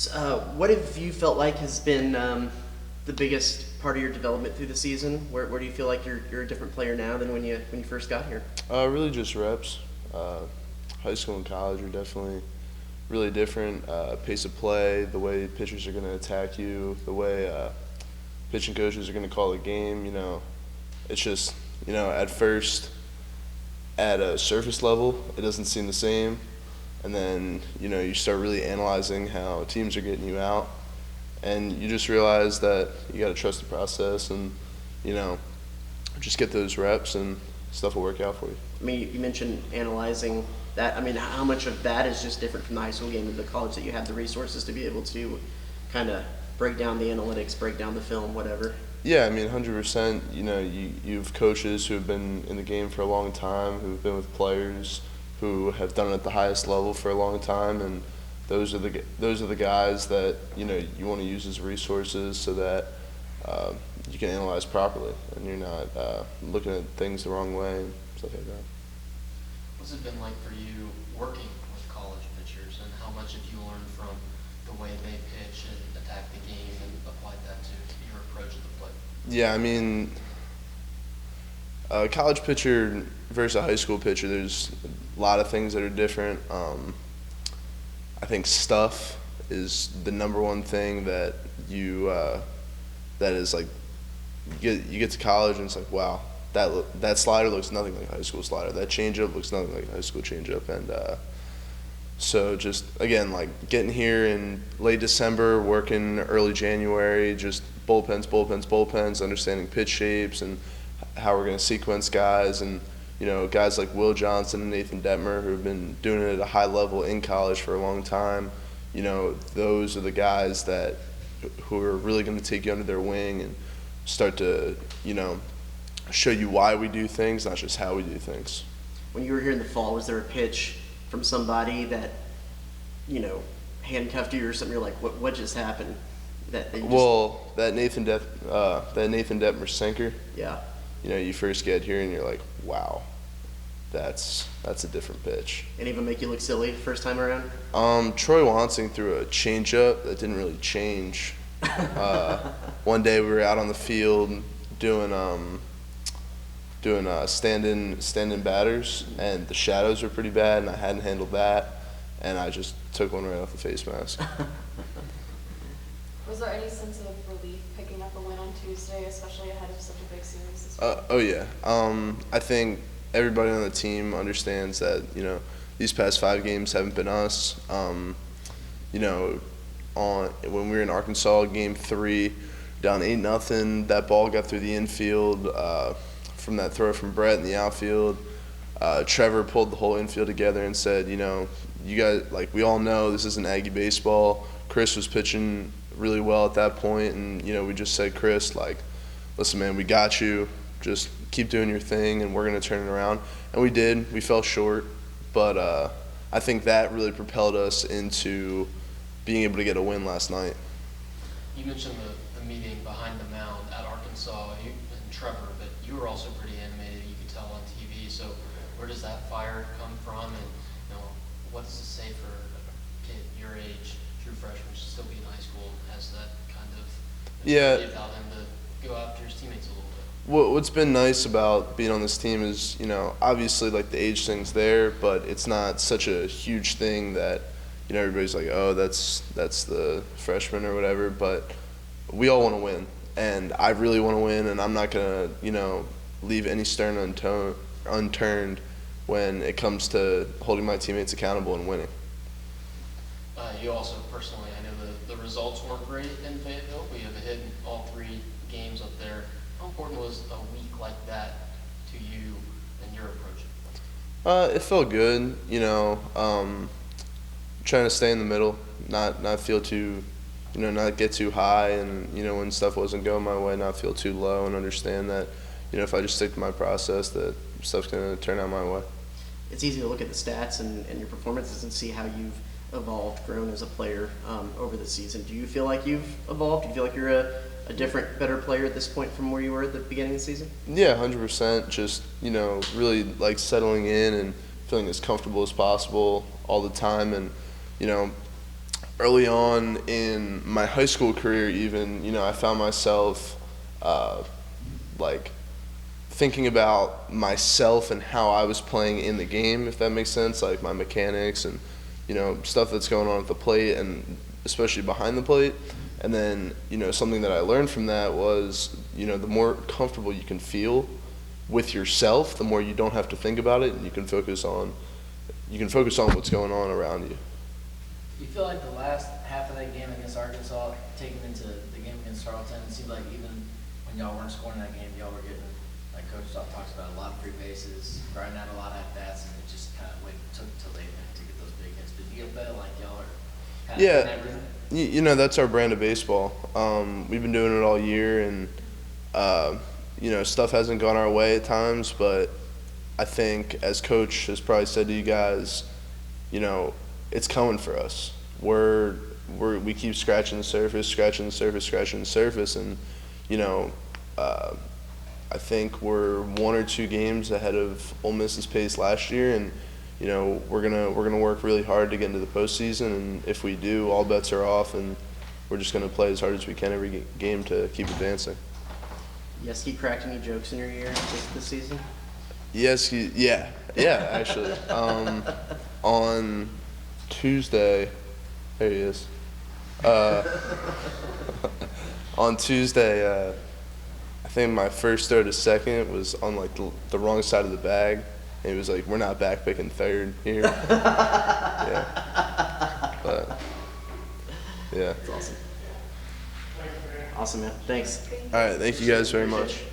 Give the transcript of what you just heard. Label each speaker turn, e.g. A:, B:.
A: What have you felt like has been the biggest part of your development through the season? Where do you feel like you're a different player now than when you first got here?
B: Really just reps. High school and college are definitely really different. Pace of play, the way pitchers are going to attack you, the way pitching coaches are going to call the game. It's just at first at a surface level, it doesn't seem the same, and then you start really analyzing how teams are getting you out, and you just realize that you got to trust the process and you know just get those reps and stuff will work out for you.
A: I mean, you mentioned analyzing that. I mean, how much of that is just different from the high school game to the college that you have the resources to be able to kind of break down the analytics, break down the film, whatever?
B: Yeah, I mean, 100%. You've coaches who have been in the game for a long time, who've been with players who have done it at the highest level for a long time, and those are the guys that you want to use as resources so that you can analyze properly and you're not looking at things the wrong way and stuff like that.
C: What's it been like for you working with college pitchers, and how much have you learned from the way they pitch and attack the game and applied that to your approach of the play?
B: Yeah, I mean, a college pitcher versus a high school pitcher, there's a lot of things that are different. I think stuff is the number one thing that that is like you get to college and it's like, wow, that slider looks nothing like a high school slider. That changeup looks nothing like a high school changeup. And so just again, like getting here in late December, working early January, just bullpens, understanding pitch shapes and how we're going to sequence guys, and guys like Will Johnson and Nathan Detmer who have been doing it at a high level in college for a long time. Those are the guys who are really going to take you under their wing and start to show you why we do things, not just how we do things.
A: When you were here in the fall, was there a pitch from somebody that handcuffed you or something? You're like, what just happened? That
B: Nathan Detmer sinker.
A: Yeah.
B: You first get here and you're like, wow, that's a different pitch.
A: Any of them make you look silly first time around?
B: Troy Wansing threw a changeup that didn't really change. One day we were out on the field doing stand-in batters, and the shadows were pretty bad, and I hadn't handled that, and I just took one right off the face mask.
D: Was there any sense of relief picking up a win on Tuesday, especially ahead of such a big series this week?
B: Oh yeah. I think everybody on the team understands that these past 5 games haven't been us. When we were in Arkansas, Game 3, down 8-0, that ball got through the infield from that throw from Brett in the outfield. Trevor pulled the whole infield together and said, you guys, like, we all know this isn't Aggie baseball. Chris was pitching really well at that point, and we just said, Chris, like, listen, man, we got you. Just keep doing your thing, and we're going to turn it around. And we did. We fell short, but I think that really propelled us into being able to get a win last night.
C: You mentioned the meeting behind the mound at Arkansas, and Trevor, but you were also pretty animated. You could tell on TV. So where does that fire come from, and what does it say for a kid your age, true freshman, should still be in high school, has that kind of ability about him to go after his teammates a little bit?
B: What's been nice about being on this team is, obviously like the age thing's there, but it's not such a huge thing that, everybody's like, oh, that's the freshman or whatever. But we all want to win, and I really want to win, and I'm not gonna, leave any stone unturned when it comes to holding my teammates accountable and winning.
C: You also personally, I know the results weren't great in Fayetteville. We have a hit in all 3 games up there. How important was a week like that to you and your approach?
B: It felt good, trying to stay in the middle, not feel too, not get too high, and when stuff wasn't going my way, not feel too low, and understand that, if I just stick to my process, that stuff's gonna turn out my way.
A: It's easy to look at the stats and your performances and see how you've evolved, grown as a player over the season. Do you feel like you've evolved? Do you feel like you're a different, better player at this point from where you were at the beginning of the season?
B: Yeah, 100%. Just, really like settling in and feeling as comfortable as possible all the time. And, early on in my high school career even, I found myself like thinking about myself and how I was playing in the game, if that makes sense, like my mechanics and, stuff that's going on at the plate and especially behind the plate. And then, something that I learned from that was, the more comfortable you can feel with yourself, the more you don't have to think about it and you can focus on what's going on around you.
E: You feel like the last half of that game against Arkansas, taken into the game against Tarleton, it seemed like even when y'all weren't scoring that game, y'all were getting, like Coach talks about, a lot of free bases, grinding out a lot of at-bats, and it just kind of took till late to get those big hits. But do you feel like y'all are kind of in that rhythm?
B: That's our brand of baseball. We've been doing it all year, and stuff hasn't gone our way at times, but I think, as Coach has probably said to you guys, it's coming for us. We keep scratching the surface, and I think we're 1 or 2 games ahead of Ole Miss's pace last year, and we're gonna work really hard to get into the postseason. And if we do, all bets are off, and we're just gonna play as hard as we can every game to keep advancing.
A: Yeski cracked any jokes in your ear this season?
B: Yes, actually. On Tuesday, there he is. On Tuesday, I think my first throw to second was on like the wrong side of the bag, and he was like, "We're not back picking third here." Yeah, but yeah.
A: That's awesome. Awesome, man. Thanks.
B: All right, thank you guys very much.